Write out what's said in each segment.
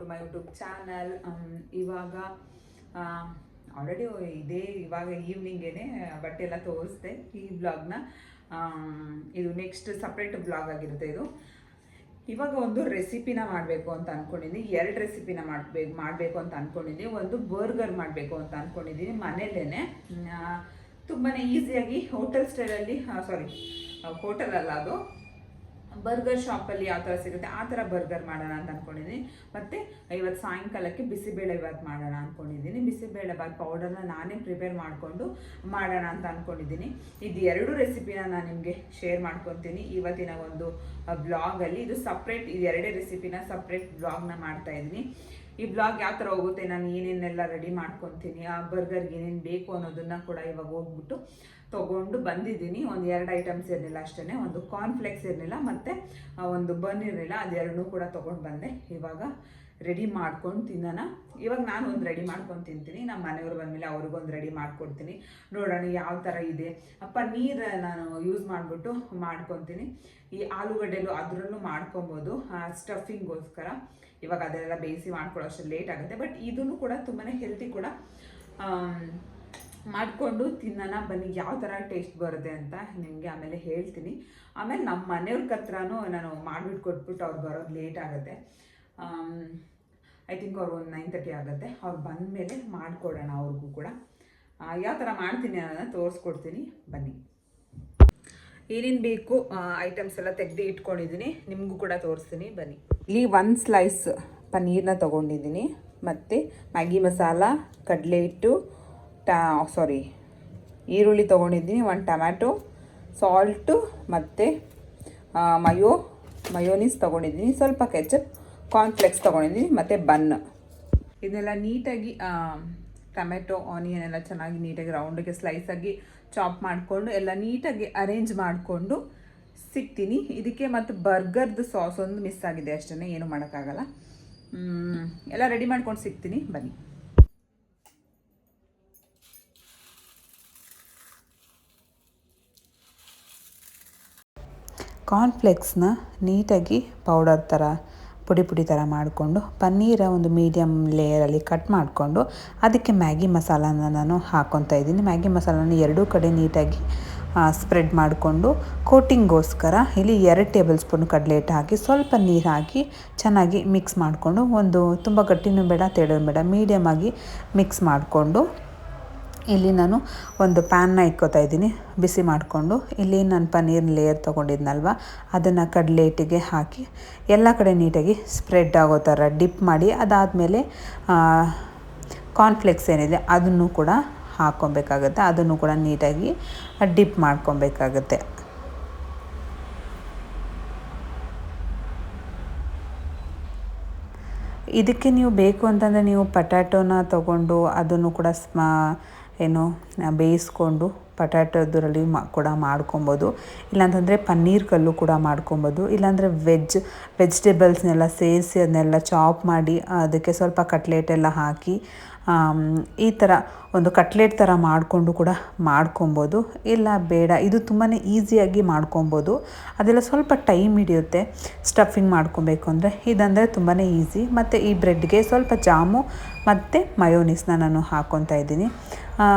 To my YouTube channel. ಇವಾಗ already ಇವಾಗ ಈವ್ನಿಂಗೇನೆ ಬಟ್ಟೆ ಎಲ್ಲ ತೋರಿಸ್ದೆ ಈ ಬ್ಲಾಗ್ನ. ಇದು ನೆಕ್ಸ್ಟ್ ಸಪ್ರೇಟ್ ಬ್ಲಾಗ್ ಆಗಿರುತ್ತೆ ಇದು. ಇವಾಗ ಒಂದು ರೆಸಿಪಿನ ಮಾಡಬೇಕು ಅಂತ ಅಂದ್ಕೊಂಡಿದ್ದೀನಿ. 2 ರೆಸಿಪಿನ ಮಾಡಬೇಕು ಅಂತ ಅಂದ್ಕೊಂಡಿದ್ದೀನಿ. ಒಂದು ಬರ್ಗರ್ ಮಾಡಬೇಕು ಅಂತ ಅಂದ್ಕೊಂಡಿದ್ದೀನಿ ಮನೇಲೇ. ತುಂಬಾ ಈಸಿಯಾಗಿ ಹೋಟೆಲ್ ಸ್ಟೈಲಲ್ಲಿ, ಹೋಟೆಲ್ ಅಲ್ಲ ಅದು, ಬರ್ಗರ್ ಶಾಪಲ್ಲಿ ಯಾವ ಥರ ಸಿಗುತ್ತೆ ಆ ಥರ ಬರ್ಗರ್ ಮಾಡೋಣ ಅಂತ ಅಂದ್ಕೊಂಡಿದ್ದೀನಿ. ಮತ್ತು ಇವತ್ತು ಸಾಯಂಕಾಲಕ್ಕೆ ಬಿಸಿಬೇಳೆ ಬಾತ್ ಮಾಡೋಣ ಅಂದ್ಕೊಂಡಿದ್ದೀನಿ. ಬಿಸಿಬೇಳೆ ಬಾತ್ ಪೌಡರ್ನ ನಾನೇ ಪ್ರಿಪೇರ್ ಮಾಡಿಕೊಂಡು ಮಾಡೋಣ ಅಂತ ಅಂದ್ಕೊಂಡಿದ್ದೀನಿ. ಇದು 2 ರೆಸಿಪಿನ ನಾನು ನಿಮಗೆ ಶೇರ್ ಮಾಡ್ಕೊತೀನಿ ಇವತ್ತಿನ ಒಂದು ಬ್ಲಾಗಲ್ಲಿ. ಇದು ಸಪ್ರೇಟ್, ಇದು 2 ರೆಸಿಪಿನ ಸಪ್ರೇಟ್ ಬ್ಲಾಗ್ನ ಮಾಡ್ತಾಯಿದ್ದೀನಿ. ಈ ಬ್ಲಾಗ್ ಯಾವ ಥರ ಹೋಗುತ್ತೆ, ನಾನು ಏನೇನೆಲ್ಲ ರೆಡಿ ಮಾಡ್ಕೊತೀನಿ, ಆ ಬರ್ಗರ್ಗೆ ಏನೇನು ಬೇಕು ಅನ್ನೋದನ್ನು ಕೂಡ ಇವಾಗ ಹೋಗ್ಬಿಟ್ಟು ತೊಗೊಂಡು ಬಂದಿದ್ದೀನಿ. ಒಂದು 2 ಐಟಮ್ಸ್ ಇರಲಿಲ್ಲ ಅಷ್ಟೇ, ಒಂದು ಕಾರ್ನ್ಫ್ಲೆಕ್ಸ್ ಇರಲಿಲ್ಲ ಮತ್ತು ಒಂದು ಬನ್ ಇರಲಿಲ್ಲ, ಅದೆರಡನ್ನೂ ಕೂಡ ತೊಗೊಂಡು ಬಂದೆ. ಇವಾಗ ರೆಡಿ ಮಾಡ್ಕೊಂಡು ತಿನ್ನೋಣ. ಇವಾಗ ನಾನು ಒಂದು ರೆಡಿ ಮಾಡ್ಕೊಂಡು ತಿಂತೀನಿ, ನಮ್ಮ ಮನೆಯವ್ರು ಬಂದಮೇಲೆ ಅವ್ರಿಗೊಂದು ರೆಡಿ ಮಾಡ್ಕೊಡ್ತೀನಿ. ನೋಡೋಣ ಯಾವ ಥರ ಇದೆ. ಪನ್ನೀರ್ ನಾನು ಯೂಸ್ ಮಾಡಿಬಿಟ್ಟು ಮಾಡ್ಕೊತೀನಿ. ಈ ಆಲೂಗಡ್ಡೆಲು ಅದರಲ್ಲೂ ಮಾಡ್ಕೊಬೋದು ಸ್ಟಫಿಂಗೋಸ್ಕರ. ಇವಾಗ ಅದೆಲ್ಲ ಬೇಯಿಸಿ ಮಾಡ್ಕೊಳ್ಳೋ ಅಷ್ಟು ಲೇಟ್ ಆಗುತ್ತೆ. ಬಟ್ ಇದನ್ನು ಕೂಡ ತುಂಬಾ ಹೆಲ್ತಿ ಕೂಡ. ಮಾಡಿಕೊಂಡು ತಿನ್ನೋಣ ಬನ್ನಿ, ಯಾವ ಥರ ಟೇಸ್ಟ್ ಬರುತ್ತೆ ಅಂತ ನಿಮಗೆ ಆಮೇಲೆ ಹೇಳ್ತೀನಿ. ಆಮೇಲೆ ನಮ್ಮ ಮನೆಯವ್ರ ಹತ್ರನೂ ನಾನು ಮಾಡಿಬಿಟ್ಟು ಕೊಟ್ಬಿಟ್ಟು ಅವ್ರು ಬರೋದು ಲೇಟ್ ಆಗುತ್ತೆ. ಐ ಥಿಂಕ್ ಅವ್ರು ಒಂದು 9:30 ಆಗುತ್ತೆ. ಅವ್ರು ಬಂದ ಮೇಲೆ ಮಾಡಿಕೊಡೋಣ ಅವ್ರಿಗೂ ಕೂಡ. ಯಾವ ಥರ ಮಾಡ್ತೀನಿ ಅನ್ನೋದನ್ನ ತೋರಿಸ್ಕೊಡ್ತೀನಿ ಬನ್ನಿ. ಏನೇನು ಬೇಕು ಐಟಮ್ಸ್ ಎಲ್ಲ ತೆಗೆದು ಇಟ್ಕೊಂಡಿದ್ದೀನಿ, ನಿಮಗೂ ಕೂಡ ತೋರಿಸ್ತೀನಿ ಬನ್ನಿ. ಇಲ್ಲಿ 1 ಸ್ಲೈಸ್ ಪನ್ನೀರನ್ನ ತೊಗೊಂಡಿದ್ದೀನಿ, ಮತ್ತು ಮ್ಯಾಗಿ ಮಸಾಲ, ಕಡಲೆ ಹಿಟ್ಟು, ಈರುಳ್ಳಿ ತೊಗೊಂಡಿದ್ದೀನಿ, 1 ಟೊಮ್ಯಾಟೊ, ಸಾಲ್ಟು ಮತ್ತು ಮಯೋನೀಸ್ ತೊಗೊಂಡಿದ್ದೀನಿ, ಸ್ವಲ್ಪ ಕೆಚಪ್, ಕಾರ್ನ್ಫ್ಲೆಕ್ಸ್ ತೊಗೊಂಡಿದ್ದೀನಿ ಮತ್ತು ಬನ್. ಇದನ್ನೆಲ್ಲ ನೀಟಾಗಿ ಟೊಮೆಟೊ, ಆನಿಯನ್ ಎಲ್ಲ ಚೆನ್ನಾಗಿ ನೀಟಾಗಿ ರೌಂಡಿಗೆ ಸ್ಲೈಸಾಗಿ ಚಾಪ್ ಮಾಡಿಕೊಂಡು ಎಲ್ಲ ನೀಟಾಗಿ ಅರೇಂಜ್ ಮಾಡಿಕೊಂಡು ಸಿಗ್ತೀನಿ. ಇದಕ್ಕೆ ಮತ್ತು ಬರ್ಗರ್ದು ಸಾಸ್ ಒಂದು ಮಿಸ್ ಆಗಿದೆ ಅಷ್ಟೇ, ಏನೂ ಮಾಡೋಕ್ಕಾಗಲ್ಲ. ಎಲ್ಲ ರೆಡಿ ಮಾಡ್ಕೊಂಡು ಸಿಗ್ತೀನಿ ಬನ್ನಿ. ಕಾರ್ನ್ಫ್ಲೆಕ್ಸ್ನ ನೀಟಾಗಿ ಪೌಡರ್ ಥರ ಪುಡಿ ಥರ ಮಾಡಿಕೊಂಡು, ಪನ್ನೀರ ಒಂದು ಮೀಡಿಯಮ್ ಲೇಯರಲ್ಲಿ ಕಟ್ ಮಾಡಿಕೊಂಡು, ಅದಕ್ಕೆ ಮ್ಯಾಗಿ ಮಸಾಲಾನ ನಾನು ಹಾಕ್ಕೊತಾ ಇದ್ದೀನಿ. ಮ್ಯಾಗಿ ಮಸಾಲಾನ 2 ಕಡೆ ನೀಟಾಗಿ ಸ್ಪ್ರೆಡ್ ಮಾಡಿಕೊಂಡು, ಕೋಟಿಂಗೋಸ್ಕರ ಇಲ್ಲಿ 2 ಟೇಬಲ್ ಸ್ಪೂನ್ ಕಡಲೆ ಹಿಟ್ಟು ಹಾಕಿ, ಸ್ವಲ್ಪ ನೀರು ಹಾಕಿ ಚೆನ್ನಾಗಿ ಮಿಕ್ಸ್ ಮಾಡಿಕೊಂಡು, ಒಂದು ತುಂಬ ಗಟ್ಟಿನೂ ಬೇಡ ತೆಳ್ಳೂ ಬೇಡ, ಮೀಡಿಯಮ್ ಆಗಿ ಮಿಕ್ಸ್ ಮಾಡಿಕೊಂಡು, ಇಲ್ಲಿ ನಾನು ಒಂದು ಪ್ಯಾನ್ನ ಇಟ್ಕೋತಾ ಇದ್ದೀನಿ ಬಿಸಿ ಮಾಡಿಕೊಂಡು. ಇಲ್ಲಿ ನಾನು ಪನ್ನೀರ್ ಲೇಯರ್ ತೊಗೊಂಡಿದ್ನಲ್ವ, ಅದನ್ನು ಕಡಲೆ ಹಿಟ್ಟಿಗೆ ಹಾಕಿ ಎಲ್ಲ ಕಡೆ ನೀಟಾಗಿ ಸ್ಪ್ರೆಡ್ ಆಗೋ ಥರ ಡಿಪ್ ಮಾಡಿ, ಅದಾದಮೇಲೆ ಕಾರ್ನ್ಫ್ಲೆಕ್ಸ್ ಏನಿದೆ ಅದನ್ನು ಕೂಡ ಹಾಕ್ಕೊಬೇಕಾಗತ್ತೆ. ಅದನ್ನು ಕೂಡ ನೀಟಾಗಿ ಡಿಪ್ ಮಾಡ್ಕೊಬೇಕಾಗತ್ತೆ. ಇದಕ್ಕೆ ನೀವು ಬೇಕು ಅಂತಂದರೆ ನೀವು ಪೊಟ್ಯಾಟೋನ ತೊಗೊಂಡು ಅದನ್ನು ಕೂಡ ಬೇಯಿಸ್ಕೊಂಡು ಪೊಟ್ಯಾಟೋದ್ರಲ್ಲಿ ಕೂಡ ಮಾಡ್ಕೊಬೋದು. ಇಲ್ಲಾಂತಂದರೆ ಪನ್ನೀರ್ ಕಲ್ಲು ಕೂಡ ಮಾಡ್ಕೊಬೋದು. ಇಲ್ಲಾಂದರೆ ವೆಜಿಟೇಬಲ್ಸ್ನೆಲ್ಲ ಸೇರಿಸಿ ಅದನ್ನೆಲ್ಲ ಚಾಪ್ ಮಾಡಿ ಅದಕ್ಕೆ ಸ್ವಲ್ಪ ಕಟ್ಲೆಟೆಲ್ಲ ಹಾಕಿ ಈ ಥರ ಒಂದು ಕಟ್ಲೆಟ್ ಥರ ಮಾಡಿಕೊಂಡು ಕೂಡ ಮಾಡ್ಕೊಬೋದು. ಇಲ್ಲ ಬೇಡ, ಇದು ತುಂಬಾ ಈಸಿಯಾಗಿ ಮಾಡ್ಕೊಬೋದು. ಅದೆಲ್ಲ ಸ್ವಲ್ಪ ಟೈಮ್ ಹಿಡಿಯುತ್ತೆ ಸ್ಟಫಿಂಗ್ ಮಾಡ್ಕೊಬೇಕು ಅಂದರೆ. ಇದಂದರೆ ತುಂಬಾ ಈಸಿ. ಮತ್ತು ಈ ಬ್ರೆಡ್ಗೆ ಸ್ವಲ್ಪ ಜಾಮು ಮತ್ತು ಮಯೋನೀಸ್ನ ನಾನು ಹಾಕ್ಕೊತಾ ಇದ್ದೀನಿ.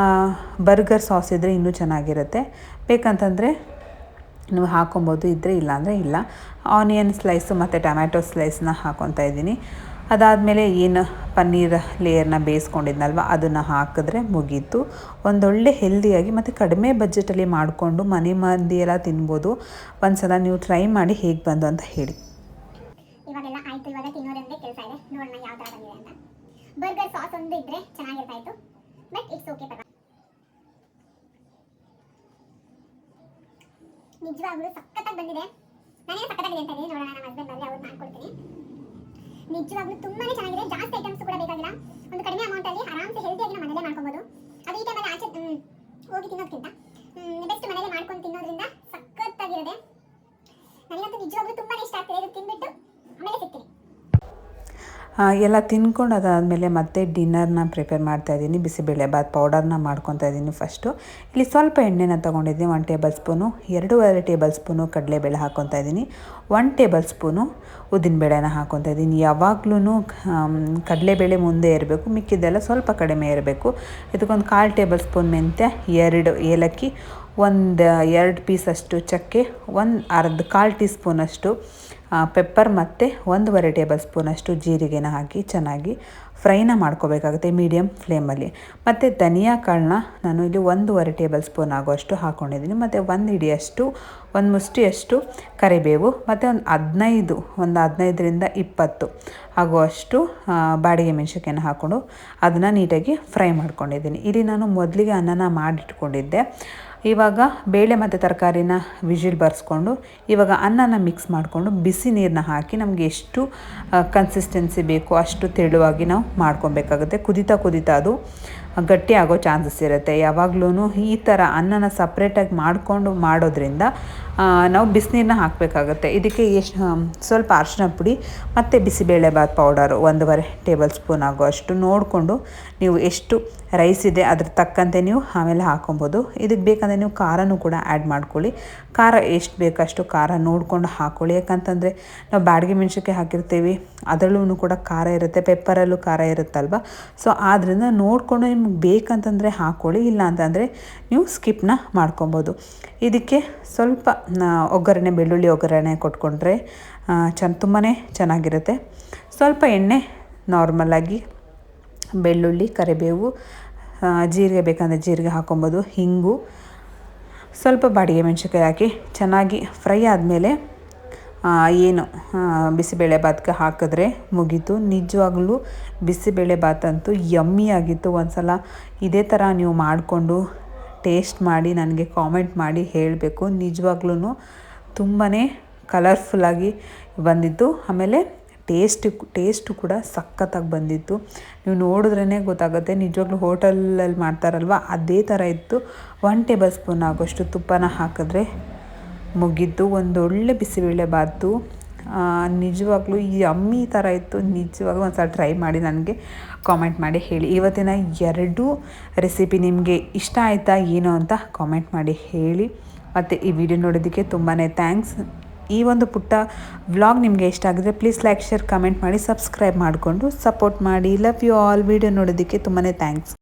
ಬರ್ಗರ್ ಸಾಸ್ ಇದ್ದರೆ ಇನ್ನೂ ಚೆನ್ನಾಗಿರುತ್ತೆ. ಬೇಕಂತಂದರೆ ನೀವು ಹಾಕ್ಕೊಬೋದು, ಇದ್ದರೆ ಇಲ್ಲಾಂದರೆ ಇಲ್ಲ. ಆನಿಯನ್ ಸ್ಲೈಸು ಮತ್ತು ಟೊಮ್ಯಾಟೊ ಸ್ಲೈಸ್ನ ಹಾಕ್ಕೊತಾ ಇದ್ದೀನಿ. ಅದಾದಮೇಲೆ ಏನು ಪನ್ನೀರ್ ಲೇಯರ್ನ ಬೇಯಿಸ್ಕೊಂಡಿದ್ನಲ್ವ ಅದನ್ನು ಹಾಕಿದ್ರೆ ಮುಗೀತು. ಒಂದೊಳ್ಳೆ ಹೆಲ್ದಿಯಾಗಿ ಮತ್ತು ಕಡಿಮೆ ಬಜೆಟಲ್ಲಿ ಮಾಡಿಕೊಂಡು ಮನೆ ಮಂದಿ ಎಲ್ಲ ತಿನ್ಬೋದು. ಒಂದ್ಸಲ ನೀವು ಟ್ರೈ ಮಾಡಿ ಹೇಗೆ ಬಂದು ಅಂತ ಹೇಳಿ. ಇವಾಗೆಲ್ಲ ಆಯಿತು, ಇವಾಗ ತಿನ್ನೋದಂದ್ರೆ ಕೆಲಸ ಇದೆ. ನೋಡೋಣ ಯಾವ ಥರ ಬಂದಿದೆ ಅಂತ. ಬರ್ಗರ್ ಸಾಸ್ ಒಂದು ಇದ್ದರೆ ಚೆನ್ನಾಗಿರ್ತಾಯಿತ್ತು, ಬಟ್ ಇಟ್ಸ್ ಓಕೆ. ನಿಜವಾಗ್ಲೂ ಸಖತ್ತಾಗಿ ಬಂದಿದೆ. ನಾನೇ ಸಖತ್ತಾಗಿದೆ ಅಂತ ಹೇಳಿ ನೋಡೋಣ. ನಮ್ಮ ಹಸ್ಬೆಂಡ್ ಬಂದರೆ ಅವ್ರು ಮಾಡ್ಕೊಡ್ತೀನಿ. ನಿಜವಾಗ್ಲೂ ತುಂಬಾ ಚೆನ್ನಾಗಿದೆ. ಜಾಸ್ತಿ ಐಟಮ್ಸ್ ಕೂಡ ಬೇಕಾಗಿಲ್ಲ. ಒಂದು ಕಡಿಮೆ ಅಮೌಂಟಲ್ಲಿ ಆರಾಮ್ಸೆ ಹೆಲ್ದಿಯಾಗಿ ನಮ್ಮ ಮನೇಲೆ ಮಾಡ್ಕೊಬೋದು. ಅದು ಈ ಟೈಮಲ್ಲಿ ಆಚೆ ಹೋಗಿ ತಿನ್ನೋದಕ್ಕಿಂತ ಬೆಸ್ಟ್ ಮನೇಲೆ ಮಾಡ್ಕೊಂಡು ತಿನ್ನೋದ್ರಿಂದ ಸಖತ್ತಾಗಿರುತ್ತೆ. ನನಗಂತೂ ನಿಜವಾಗ್ಲೂ ತುಂಬಾ ಇಷ್ಟ ಆಗ್ತಿದೆ. ಇದು ತಿಂದ್ಬಿಟ್ಟು ಆಮೇಲೆ ಸಿಗ್ತೀನಿ. ಎಲ್ಲ ತಿನ್ಕೊಂಡು ಅದಾದಮೇಲೆ ಮತ್ತೆ ಡಿನ್ನರ್ನ ಪ್ರಿಪೇರ್ ಮಾಡ್ತಾಯಿದ್ದೀನಿ. ಬಿಸಿಬೇಳೆಬಾತ್ ಪೌಡರ್ನ ಮಾಡ್ಕೊತಾ ಇದ್ದೀನಿ. ಫಸ್ಟು ಇಲ್ಲಿ ಸ್ವಲ್ಪ ಎಣ್ಣೆನ ತೊಗೊಂಡಿದ್ದೀನಿ. 1 ಟೇಬಲ್ ಸ್ಪೂನು, 2.5 ಟೇಬಲ್ ಸ್ಪೂನು ಕಡಲೆಬೇಳೆ ಹಾಕ್ಕೊತಾ ಇದ್ದೀನಿ. 1 ಟೇಬಲ್ ಸ್ಪೂನು ಉದ್ದಿನಬೇಳೆನ ಹಾಕ್ಕೊತಾ ಇದ್ದೀನಿ. ಯಾವಾಗ್ಲೂ ಕಡಲೆಬೇಳೆ ಮುಂದೆ ಇರಬೇಕು, ಮಿಕ್ಕಿದ್ದೆಲ್ಲ ಸ್ವಲ್ಪ ಕಡಿಮೆ ಇರಬೇಕು. ಇದಕ್ಕೊಂದು 1/4 ಟೇಬಲ್ ಸ್ಪೂನ್ ಮೆಂತ್ಯ, 2 ಏಲಕ್ಕಿ, 2 ಪೀಸಷ್ಟು ಚಕ್ಕೆ, 1/4 ಟೀ ಸ್ಪೂನಷ್ಟು ಪೆಪ್ಪರ್ ಮತ್ತು 1.5 ಟೇಬಲ್ ಸ್ಪೂನಷ್ಟು ಜೀರಿಗೆನ ಹಾಕಿ ಚೆನ್ನಾಗಿ ಫ್ರೈನ ಮಾಡ್ಕೋಬೇಕಾಗುತ್ತೆ ಮೀಡಿಯಮ್ ಫ್ಲೇಮಲ್ಲಿ. ಮತ್ತು ಧನಿಯಾ ಕಾಳನ್ನ ನಾನು ಇಲ್ಲಿ 1.5 ಟೇಬಲ್ ಸ್ಪೂನ್ ಆಗೋಷ್ಟು ಹಾಕ್ಕೊಂಡಿದ್ದೀನಿ. ಮತ್ತು 1 ಮುಷ್ಟಿಯಷ್ಟು ಕರಿಬೇವು ಮತ್ತು ಒಂದು 15ರಿಂದ 20 ಆಗುವಷ್ಟು ಬಾಡಿಗೆ ಮೆಣಸಿನ್ಕಾಯಿನ ಹಾಕ್ಕೊಂಡು ಅದನ್ನು ನೀಟಾಗಿ ಫ್ರೈ ಮಾಡ್ಕೊಂಡಿದ್ದೀನಿ. ಇಲ್ಲಿ ನಾನು ಮೊದಲಿಗೆ ಅನ್ನನ ಮಾಡಿಟ್ಕೊಂಡಿದ್ದೆ. ಇವಾಗ ಬೇಳೆ ಮತ್ತು ತರಕಾರಿನ ವಿಜಿಲ್ ಬರೆಸ್ಕೊಂಡು ಇವಾಗ ಅನ್ನನ ಮಿಕ್ಸ್ ಮಾಡಿಕೊಂಡು ಬಿಸಿ ನೀರನ್ನ ಹಾಕಿ ನಮಗೆ ಎಷ್ಟು ಕನ್ಸಿಸ್ಟೆನ್ಸಿ ಬೇಕು ಅಷ್ಟು ತೆಳುವಾಗಿ ನಾವು ಮಾಡ್ಕೊಬೇಕಾಗುತ್ತೆ. ಕುದೀತಾ ಅದು ಗಟ್ಟಿ ಆಗೋ ಚಾನ್ಸಸ್ ಇರುತ್ತೆ. ಯಾವಾಗ್ಲೂ ಈ ಥರ ಅನ್ನನ ಸಪ್ರೇಟಾಗಿ ಮಾಡೋದ್ರಿಂದ ನಾವು ಬಿಸಿನೀರನ್ನ ಹಾಕಬೇಕಾಗುತ್ತೆ. ಇದಕ್ಕೆ ಸ್ವಲ್ಪ ಅರಿಶಿನ ಪುಡಿ ಮತ್ತು ಬಿಸಿಬೇಳೆಬಾತ್ ಪೌಡರು 1.5 ಟೇಬಲ್ ಸ್ಪೂನ್ ಆಗೋಷ್ಟು ನೋಡಿಕೊಂಡು ನೀವು ಎಷ್ಟು ರೈಸ್ ಇದೆ ಅದ್ರ ತಕ್ಕಂತೆ ನೀವು ಆಮೇಲೆ ಹಾಕೊಬೋದು. ಇದಕ್ಕೆ ಬೇಕಂದರೆ ನೀವು ಖಾರನೂ ಕೂಡ ಆ್ಯಡ್ ಮಾಡ್ಕೊಳ್ಳಿ. ಖಾರ ಎಷ್ಟು ಬೇಕಷ್ಟು ಖಾರ ನೋಡಿಕೊಂಡು ಹಾಕ್ಕೊಳ್ಳಿ. ಯಾಕಂತಂದರೆ ನಾವು ಬಾಡಿಗೆ ಮೆಣಸಿನ್ಕಾಯಿ ಹಾಕಿರ್ತೀವಿ, ಅದರಲ್ಲೂ ಕೂಡ ಖಾರ ಇರುತ್ತೆ, ಪೆಪ್ಪರಲ್ಲೂ ಖಾರ ಇರುತ್ತಲ್ವ. ಸೊ ಆದ್ದರಿಂದ ನೋಡಿಕೊಂಡು ನಿಮ್ಗೆ ಬೇಕಂತಂದರೆ ಹಾಕ್ಕೊಳ್ಳಿ, ಇಲ್ಲ ಅಂತಂದರೆ ನೀವು ಸ್ಕಿಪ್ನ ಮಾಡ್ಕೊಬೋದು. ಇದಕ್ಕೆ ಸ್ವಲ್ಪ ಒಗ್ಗರಣೆ, ಬೆಳ್ಳುಳ್ಳಿ ಒಗ್ಗರಣೆ ಕೊಟ್ಕೊಂಡ್ರೆ ತುಂಬಾ ಚೆನ್ನಾಗಿರುತ್ತೆ. ಸ್ವಲ್ಪ ಎಣ್ಣೆ, ನಾರ್ಮಲಾಗಿ ಬೆಳ್ಳುಳ್ಳಿ, ಕರಿಬೇವು, ಜೀರಿಗೆ ಬೇಕಂದರೆ ಜೀರಿಗೆ ಹಾಕ್ಕೊಬೋದು, ಹಿಂಗು, ಸ್ವಲ್ಪ ಬಾಡಿಗೆ ಮೆಣಸಿನ್ಕಾಯಿ ಹಾಕಿ ಚೆನ್ನಾಗಿ ಫ್ರೈ ಆದಮೇಲೆ ಬಿಸಿಬೇಳೆಬಾತ್ಗೆ ಹಾಕಿದ್ರೆ ಮುಗೀತು. ನಿಜವಾಗ್ಲೂ ಬಿಸಿಬೇಳೆಬಾತ್ ಅಂತೂ ಯಮ್ಮಿ ಆಗಿತ್ತು. ಒಂದು ಸಲ ಇದೇ ಥರ ನೀವು ಮಾಡಿಕೊಂಡು ಟೇಸ್ಟ್ ಮಾಡಿ ನನಗೆ ಕಾಮೆಂಟ್ ಮಾಡಿ ಹೇಳಬೇಕು. ನಿಜವಾಗ್ಲೂ ತುಂಬಾ ಕಲರ್ಫುಲ್ಲಾಗಿ ಬಂದಿತ್ತು. ಆಮೇಲೆ ಟೇಸ್ಟು ಕೂಡ ಸಖತ್ತಾಗಿ ಬಂದಿತ್ತು. ನೀವು ನೋಡಿದ್ರೇ ಗೊತ್ತಾಗುತ್ತೆ. ನಿಜವಾಗ್ಲೂ ಹೋಟೆಲಲ್ಲಿ ಮಾಡ್ತಾರಲ್ವ ಅದೇ ಥರ ಇತ್ತು. 1 ಟೇಬಲ್ ಸ್ಪೂನ್ ಆಗೋಷ್ಟು ತುಪ್ಪನ ಹಾಕಿದ್ರೆ ಮುಗಿದ್ದು ಒಂದೊಳ್ಳೆ ಬಿಸಿಬೇಳೆಬಾತು. ನಿಜವಾಗ್ಲೂ ಯಮ್ಮಿ ಥರ ಇತ್ತು. ನಿಜವಾಗ್ಲೂ ಒಂದು ಸಲ ಟ್ರೈ ಮಾಡಿ ನನಗೆ ಕಾಮೆಂಟ್ ಮಾಡಿ ಹೇಳಿ. ಇವತ್ತಿನ 2 ರೆಸಿಪಿ ನಿಮಗೆ ಇಷ್ಟ ಆಯಿತಾ ಏನೋ ಅಂತ ಕಾಮೆಂಟ್ ಮಾಡಿ ಹೇಳಿ. ಮತ್ತು ಈ ವಿಡಿಯೋ ನೋಡೋದಕ್ಕೆ ತುಂಬಾ ಥ್ಯಾಂಕ್ಸ್. ಈ ಒಂದು ಪುಟ್ಟ ವ್ಲಾಗ್ ನಿಮಗೆ ಇಷ್ಟ ಆಗಿದ್ರೆ ಪ್ಲೀಸ್ ಲೈಕ್, ಶೇರ್, ಕಮೆಂಟ್ ಮಾಡಿ, ಸಬ್ಸ್ಕ್ರೈಬ್ ಮಾಡಿಕೊಂಡು ಸಪೋರ್ಟ್ ಮಾಡಿ. Love you all. ವಿಡಿಯೋ ನೋಡೋದಕ್ಕೆ ತುಂಬಾ ಥ್ಯಾಂಕ್ಸ್.